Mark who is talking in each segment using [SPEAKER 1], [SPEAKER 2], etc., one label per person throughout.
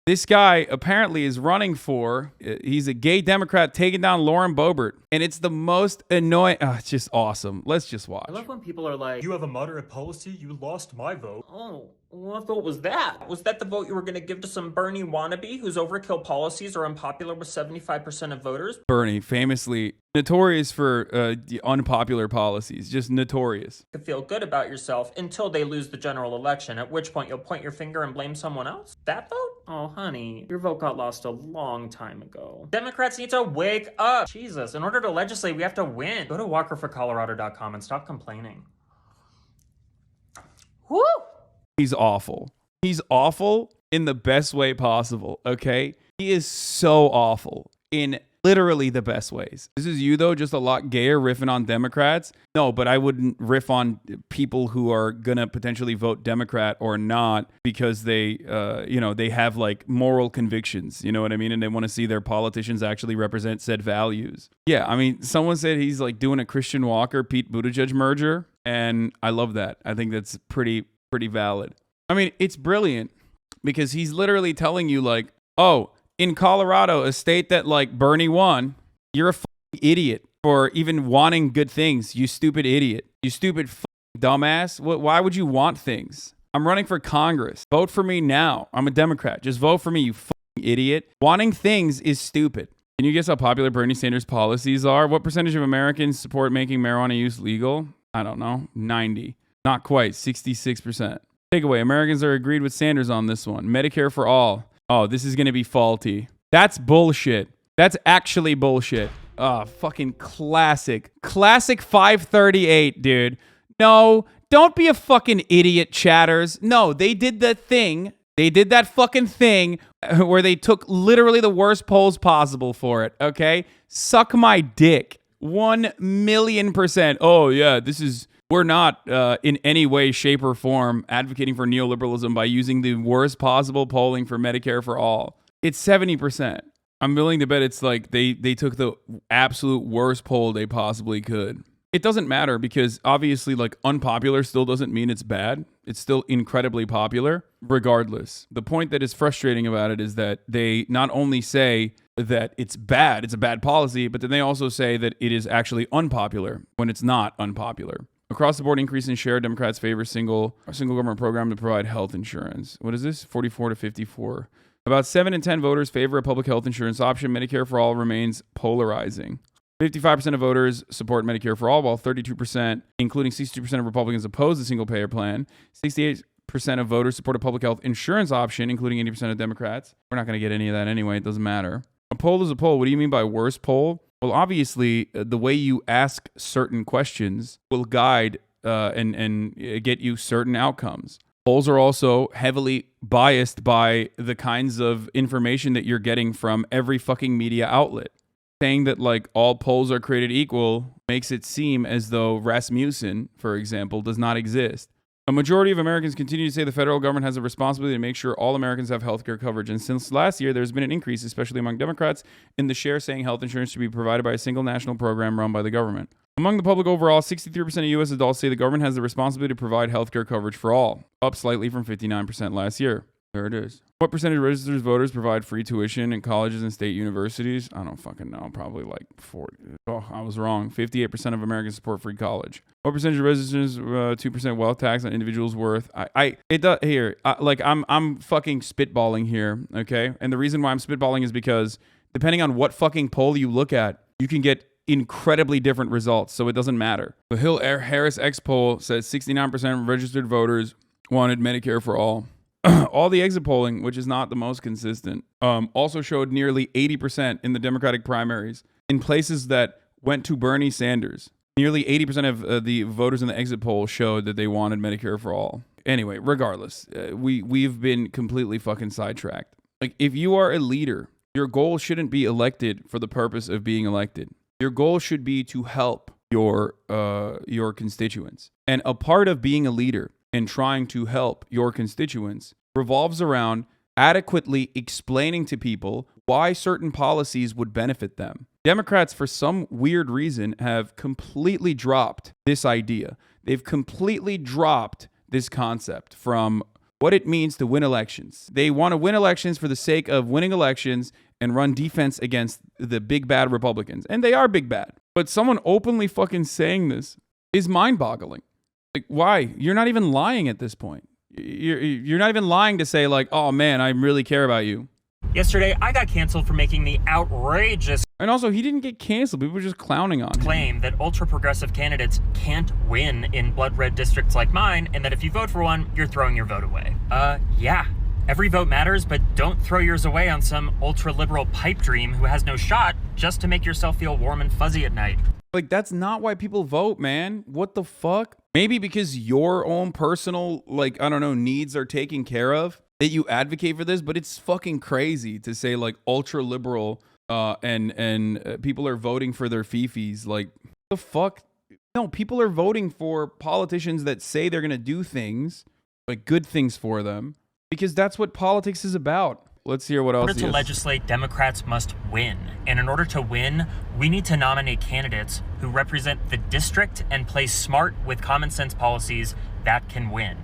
[SPEAKER 1] This guy apparently is running for, he's a gay Democrat taking down Lauren Boebert. And it's the most annoying, it's just awesome. Let's just watch.
[SPEAKER 2] I love when people are like,
[SPEAKER 3] you have a moderate policy, you lost my vote.
[SPEAKER 2] oh, what vote was that? Was that the vote you were going to give to some Bernie wannabe whose overkill policies are unpopular with 75% of voters?
[SPEAKER 1] Bernie, famously notorious for unpopular policies, just notorious.
[SPEAKER 2] You feel good about yourself until they lose the general election, at which point you'll point your finger and blame someone else? That vote? Oh, honey, your vote got lost a long time ago. Democrats need to wake up. Jesus, in order to legislate, we have to win. Go to walkerforcolorado.com and stop complaining. Woo!
[SPEAKER 1] He's awful. He's awful in the best way possible, okay? He is so awful in literally the best ways. This is you, though, just a lot gayer riffing on Democrats. No, but I wouldn't riff on people who are going to potentially vote Democrat or not because they, they have like moral convictions, you know what I mean? And they want to see their politicians actually represent said values. Yeah, I mean, someone said he's like doing a Christian Walker, Pete Buttigieg merger, and I love that. I think that's pretty valid. I mean, it's brilliant because he's literally telling you like, oh, in Colorado, a state that like Bernie won, you're a idiot for even wanting good things. You stupid idiot. You stupid dumbass. Why would you want things? I'm running for Congress. Vote for me now. I'm a Democrat. Just vote for me, you idiot. Wanting things is stupid. Can you guess how popular Bernie Sanders' policies are? What percentage of Americans support making marijuana use legal? I don't know. 90. Not quite. 66%. Takeaway. Americans are agreed with Sanders on this one. Medicare for all. Oh, this is going to be faulty. That's bullshit. That's actually bullshit. Oh, fucking classic. Classic 538, dude. No, don't be a fucking idiot, chatters. No, they did the thing. They did that fucking thing where they took literally the worst polls possible for it, okay? Suck my dick. 1,000,000%. Oh, yeah, we're not in any way, shape, or form advocating for neoliberalism by using the worst possible polling for Medicare for all. It's 70%. I'm willing to bet it's like they took the absolute worst poll they possibly could. It doesn't matter because obviously like unpopular still doesn't mean it's bad. It's still incredibly popular regardless. The point that is frustrating about it is that they not only say that it's a bad policy, but then they also say that it is actually unpopular when it's not unpopular. Across the board increase in share, Democrats favor a single government program to provide health insurance. What is this? 44 to 54. About 7 in 10 voters favor a public health insurance option. Medicare for all remains polarizing. 55% of voters support Medicare for all, while 32%, including 62% of Republicans, oppose the single-payer plan. 68% of voters support a public health insurance option, including 80% of Democrats. We're not going to get any of that anyway. It doesn't matter. A poll is a poll. What do you mean by worst poll? Well, obviously, the way you ask certain questions will guide and get you certain outcomes. Polls are also heavily biased by the kinds of information that you're getting from every fucking media outlet. Saying that like all polls are created equal makes it seem as though Rasmussen, for example, does not exist. A majority of Americans continue to say the federal government has a responsibility to make sure all Americans have health care coverage. And since last year, there's been an increase, especially among Democrats, in the share saying health insurance should be provided by a single national program run by the government. Among the public overall, 63% of U.S. adults say the government has the responsibility to provide health care coverage for all, up slightly from 59% last year. There it is. What percentage of registered voters provide free tuition in colleges and state universities? I don't fucking know. Probably like 40. Oh, I was wrong. 58% of Americans support free college. What percentage of residents 2% wealth tax on individuals' worth? I'm fucking spitballing here, okay? And the reason why I'm spitballing is because depending on what fucking poll you look at, you can get incredibly different results, so it doesn't matter. The Hill Harris X poll says 69% of registered voters wanted Medicare for all. All the exit polling, which is not the most consistent, also showed nearly 80% in the Democratic primaries in places that went to Bernie Sanders. Nearly 80% of the voters in the exit poll showed that they wanted Medicare for all. Anyway, regardless, we've been completely fucking sidetracked. Like, if you are a leader, your goal shouldn't be elected for the purpose of being elected. Your goal should be to help your constituents. And a part of being a leader and trying to help your constituents revolves around adequately explaining to people why certain policies would benefit them. Democrats, for some weird reason, have completely dropped this idea. They've completely dropped this concept from what it means to win elections. They want to win elections for the sake of winning elections and run defense against the big bad Republicans. And they are big bad. But someone openly fucking saying this is mind-boggling. Like, why? You're not even lying at this point. You're not even lying to say like, oh man, I really care about you.
[SPEAKER 2] Yesterday, I got canceled for making the outrageous
[SPEAKER 1] And also, he didn't get canceled. People were just clowning on him.
[SPEAKER 2] claim that ultra-progressive candidates can't win in blood red districts like mine, and that if you vote for one, you're throwing your vote away. Yeah. Every vote matters, but don't throw yours away on some ultra-liberal pipe dream who has no shot just to make yourself feel warm and fuzzy at night.
[SPEAKER 1] Like, that's not why people vote, man. What the fuck? Maybe because your own personal, like, I don't know, needs are taken care of, that you advocate for this, but it's fucking crazy to say, like, ultra-liberal and people are voting for their fifis. Like, the fuck? No, people are voting for politicians that say they're going to do things, like good things for them, because that's what politics is about. Let's hear what else.
[SPEAKER 2] In order to legislate, Democrats must win. And in order to win, we need to nominate candidates who represent the district and play smart with common sense policies that can win.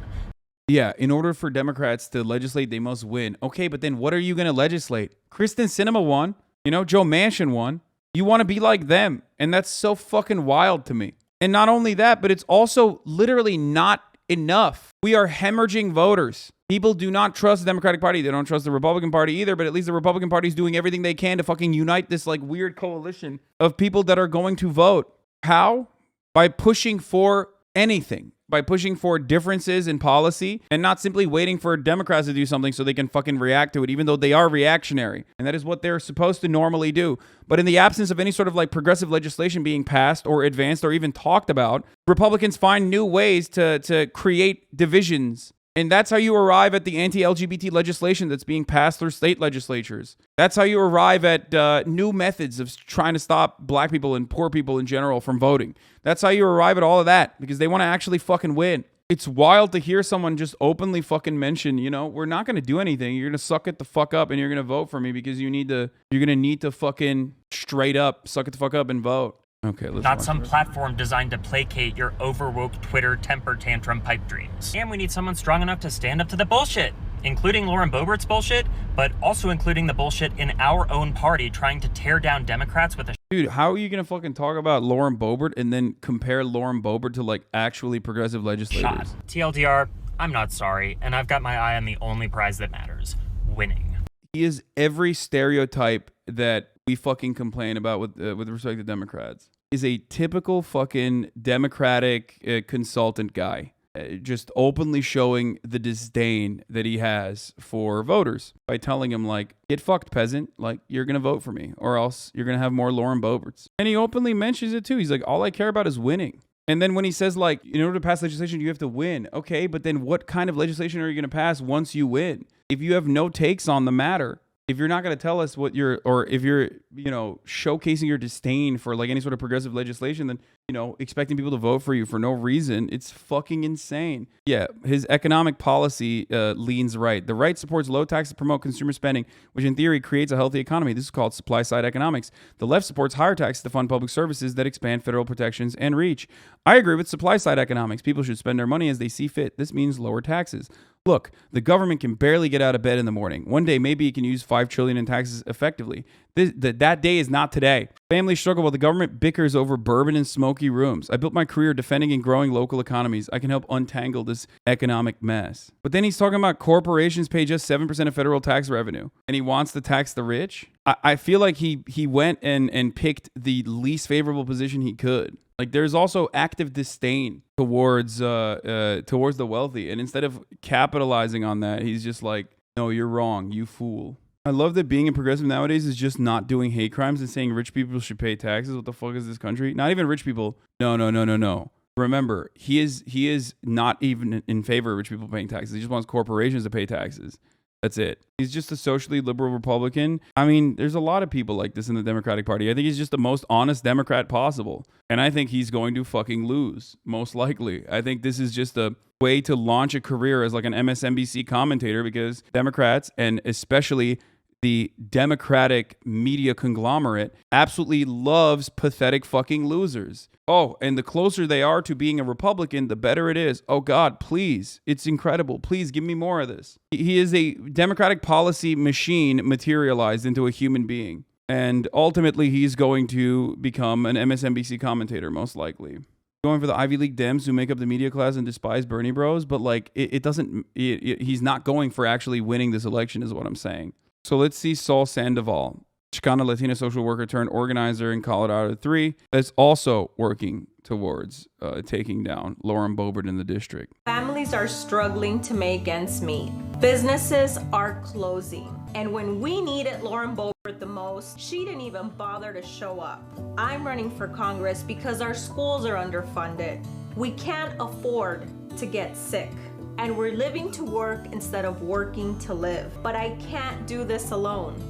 [SPEAKER 1] Yeah, in order for Democrats to legislate, they must win. Okay, but then what are you going to legislate? Kristen Sinema won. You know, Joe Manchin won. You want to be like them. And that's so fucking wild to me. And not only that, but it's also literally not enough. We are hemorrhaging voters. People do not trust the Democratic Party. They don't trust the Republican Party either, but at least the Republican Party is doing everything they can to fucking unite this like weird coalition of people that are going to vote. How? By pushing for anything. By pushing for differences in policy and not simply waiting for Democrats to do something so they can fucking react to it, even though they are reactionary. And that is what they're supposed to normally do. But in the absence of any sort of like progressive legislation being passed or advanced or even talked about, Republicans find new ways to create divisions. And that's how you arrive at the anti-LGBT legislation that's being passed through state legislatures. That's how you arrive at new methods of trying to stop black people and poor people in general from voting. That's how you arrive at all of that, because they want to actually fucking win. It's wild to hear someone just openly fucking mention, you know, we're not going to do anything. You're going to suck it the fuck up and you're going to vote for me because you're going to need to fucking straight up suck it the fuck up and vote. Okay, let's
[SPEAKER 2] Not some platform designed to placate your overwoke Twitter temper tantrum pipe dreams. And we need someone strong enough to stand up to the bullshit, including Lauren Boebert's bullshit, but also including the bullshit in our own party trying to tear down Democrats with a
[SPEAKER 1] Dude, how are you going to fucking talk about Lauren Boebert and then compare Lauren Boebert to like actually progressive legislators?
[SPEAKER 2] shot. TLDR, I'm not sorry, and I've got my eye on the only prize that matters, winning.
[SPEAKER 1] He is every stereotype that we fucking complain about with respect to Democrats. Is a typical fucking Democratic consultant guy, just openly showing the disdain that he has for voters by telling him like, get fucked, peasant, like you're gonna vote for me or else you're gonna have more Lauren Boeberts. And he openly mentions it too. He's like, all I care about is winning. And then when he says like, in order to pass legislation, you have to win. Okay, but then what kind of legislation are you gonna pass once you win? If you have no takes on the matter, if you're not going to tell us what or if you're, you know, showcasing your disdain for like any sort of progressive legislation, then, you know, expecting people to vote for you for no reason, it's fucking insane. Yeah, his economic policy leans right. The right supports low taxes to promote consumer spending, which in theory creates a healthy economy. This is called supply side economics. The left supports higher taxes to fund public services that expand federal protections and reach. I agree with supply side economics. People should spend their money as they see fit. This means lower taxes. Look, the government can barely get out of bed in the morning. One day, maybe it can use $5 trillion in taxes effectively. That day is not today. Families struggle while the government bickers over bourbon and smoky rooms. I built my career defending and growing local economies. I can help untangle this economic mess. But then he's talking about corporations pay just 7% of federal tax revenue, and he wants to tax the rich. I feel like he went and picked the least favorable position he could. Like there's also active disdain towards the wealthy, and instead of capitalizing on that, he's just like, no, you're wrong, you fool. I love that being a progressive nowadays is just not doing hate crimes and saying rich people should pay taxes. What the fuck is this country? Not even rich people. No. Remember, he is not even in favor of rich people paying taxes. He just wants corporations to pay taxes. That's it. He's just a socially liberal Republican. I mean, there's a lot of people like this in the Democratic Party. I think he's just the most honest Democrat possible. And I think he's going to fucking lose, most likely. I think this is just a way to launch a career as like an MSNBC commentator because Democrats, and especially the Democratic media conglomerate absolutely loves pathetic fucking losers. Oh, and the closer they are to being a Republican, the better it is. Oh God, please. It's incredible. Please give me more of this. He is a Democratic policy machine materialized into a human being. And ultimately, he's going to become an MSNBC commentator, most likely. Going for the Ivy League Dems who make up the media class and despise Bernie bros, but like he's not going for actually winning this election is what I'm saying. So let's see Saul Sandoval, Chicana Latina social worker turned organizer in Colorado 3, that's also working towards taking down Lauren Boebert in the district.
[SPEAKER 4] Families are struggling to make ends meet. Businesses are closing. And when we needed Lauren Boebert the most, she didn't even bother to show up. I'm running for Congress because our schools are underfunded. We can't afford to get sick. And we're living to work instead of working to live. But I can't do this alone.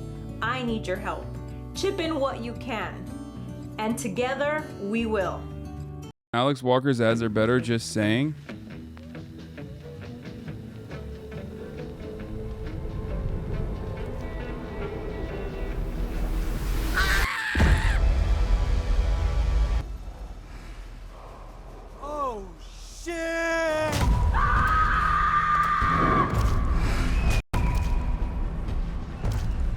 [SPEAKER 4] I need your help. Chip in what you can. And together, we will.
[SPEAKER 1] Alex Walker's ads are better just saying.
[SPEAKER 3] Oh, shit!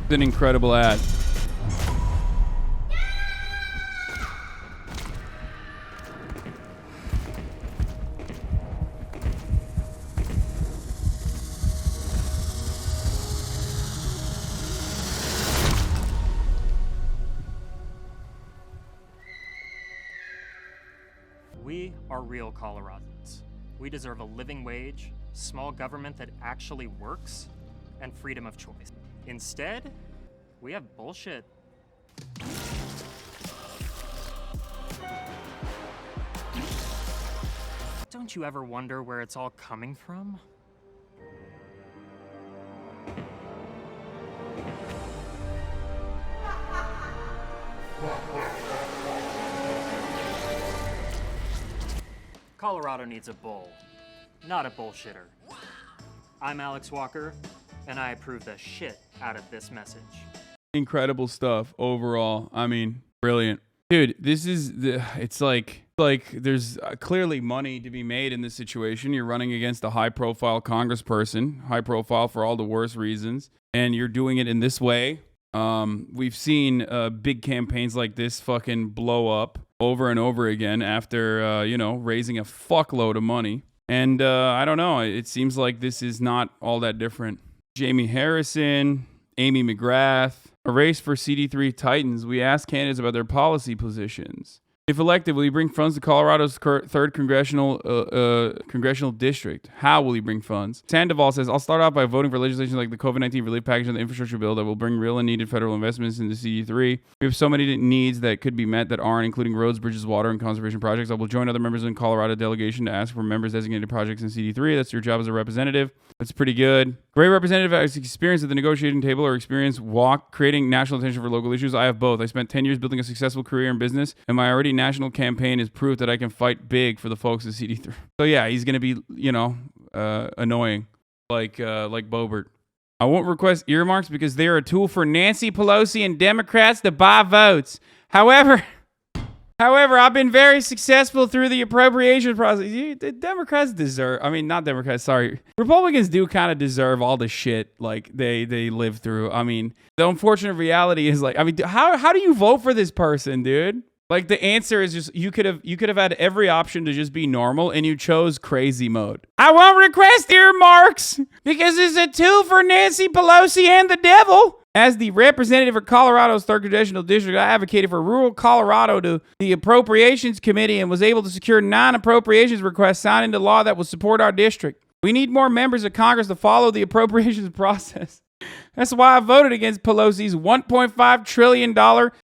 [SPEAKER 1] It's an incredible ad.
[SPEAKER 5] We are real Coloradans. We deserve a living wage, small government that actually works, and freedom of choice. Instead, we have bullshit. Don't you ever wonder where it's all coming from? Colorado needs a bull, not a bullshitter. I'm Alex Walker, and I approve the shit out of this message.
[SPEAKER 1] Incredible stuff overall. I mean, brilliant. Dude, it's like there's clearly money to be made in this situation. You're running against a high profile congressperson, high profile for all the worst reasons, and you're doing it in this way. We've seen big campaigns like this fucking blow up over and over again after, raising a fuckload of money. And I don't know. It seems like this is not all that different. Jamie Harrison, Amy McGrath, a race for CD3 Titans. We asked candidates about their policy positions. If elected, will he bring funds to Colorado's third congressional district? How will he bring funds? Sandoval says, I'll start off by voting for legislation like the COVID-19 relief package and the infrastructure bill that will bring real and needed federal investments into CD3. We have so many needs that could be met that aren't, including roads, bridges, water, and conservation projects. I will join other members in Colorado delegation to ask for members designated projects in CD3. That's your job as a representative. That's pretty good. Great representative has experience at the negotiating table or experience creating national attention for local issues. I have both. I spent 10 years building a successful career in business, and my already national campaign is proof that I can fight big for the folks at CD3. So yeah, he's going to be, annoying like Boebert. I won't request earmarks because they're a tool for Nancy Pelosi and Democrats to buy votes. However, I've been very successful through the appropriation process. The Democrats deserve, not Democrats, sorry. Republicans do kind of deserve all the shit like they live through. I mean, the unfortunate reality is how do you vote for this person, dude? Like the answer is just you could have had every option to just be normal and you chose crazy mode. I won't request earmarks because it's a tool for Nancy Pelosi and the devil. As the representative for Colorado's 3rd Congressional District, I advocated for rural Colorado to the Appropriations Committee and was able to secure 9 appropriations requests signed into law that will support our district. We need more members of Congress to follow the appropriations process. That's why I voted against Pelosi's $1.5 trillion,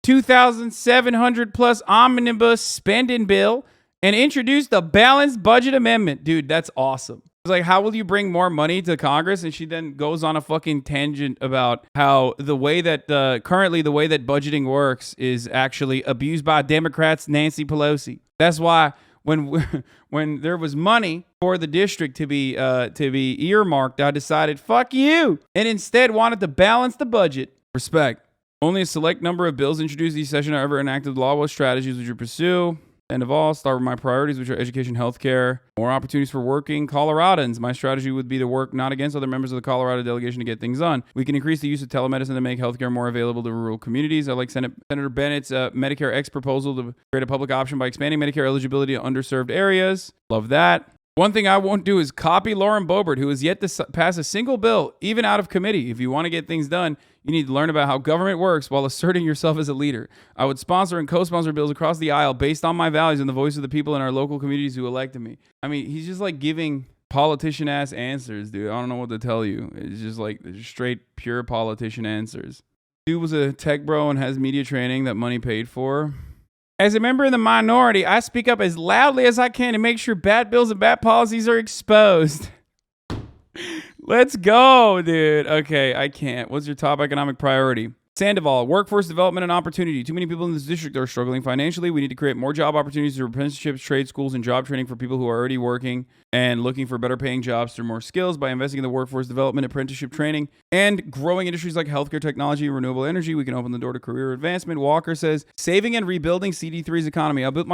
[SPEAKER 1] 2,700 plus omnibus spending bill and introduced the balanced budget amendment. Dude, that's awesome. It's like, how will you bring more money to Congress? And she then goes on a fucking tangent about how the way that currently the way that budgeting works is actually abused by Democrats, Nancy Pelosi. That's why when there was money for the district to be earmarked, I decided fuck you, and instead wanted to balance the budget. Respect. Only a select number of bills introduced each session are ever enacted law. What strategies would you pursue? End of all, start with my priorities, which are education, healthcare, more opportunities for working Coloradans. My strategy would be to work not against other members of the Colorado delegation to get things done. We can increase the use of telemedicine to make healthcare more available to rural communities. I like Senator Bennett's Medicare X proposal to create a public option by expanding Medicare eligibility to underserved areas. Love that. One thing I won't do is copy Lauren Boebert, who has yet to pass a single bill, even out of committee. If you want to get things done, you need to learn about how government works while asserting yourself as a leader. I would sponsor and co-sponsor bills across the aisle based on my values and the voice of the people in our local communities who elected me. I mean, he's just like giving politician-ass answers, dude. I don't know what to tell you. It's just like straight, pure politician answers. Dude was a tech bro and has media training that money paid for. As a member of the minority, I speak up as loudly as I can to make sure bad bills and bad policies are exposed. Let's go, dude. Okay, I can't. What's your top economic priority? Sandoval, workforce development and opportunity. Too many people in this district are struggling financially. We need to create more job opportunities through apprenticeships, trade schools, and job training for people who are already working and looking for better paying jobs through more skills by investing in the workforce development, apprenticeship training, and growing industries like healthcare technology and renewable energy. We can open the door to career advancement. Walker says, saving and rebuilding CD3's economy. I built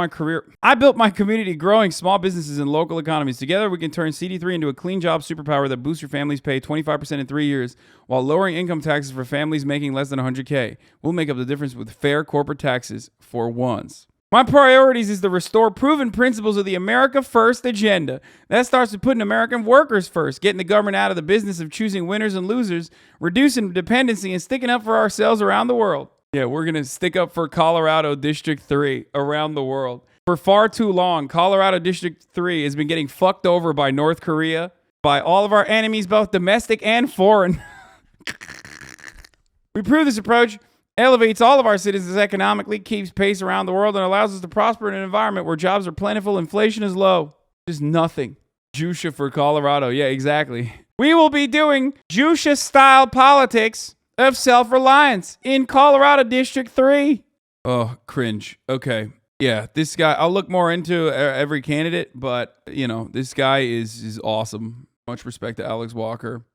[SPEAKER 1] my community growing small businesses and local economies. Together, we can turn CD3 into a clean job superpower that boosts your family's pay 25% in 3 years while lowering income taxes for families making less than $100K. We'll make up the difference with fair corporate taxes for once. My priorities is to restore proven principles of the America First agenda. That starts with putting American workers first, getting the government out of the business of choosing winners and losers, reducing dependency, and sticking up for ourselves around the world. Yeah, we're going to stick up for Colorado District 3 around the world. For far too long, Colorado District 3 has been getting fucked over by North Korea, by all of our enemies, both domestic and foreign. We prove this approach elevates all of our citizens economically, keeps pace around the world, and allows us to prosper in an environment where jobs are plentiful, inflation is low. Just nothing. Jusha for Colorado. Yeah, exactly. We will be doing Jusha-style politics of self-reliance in Colorado District 3. Oh, cringe. Okay. Yeah, this guy, I'll look more into every candidate, but, you know, this guy is awesome. Much respect to Alex Walker.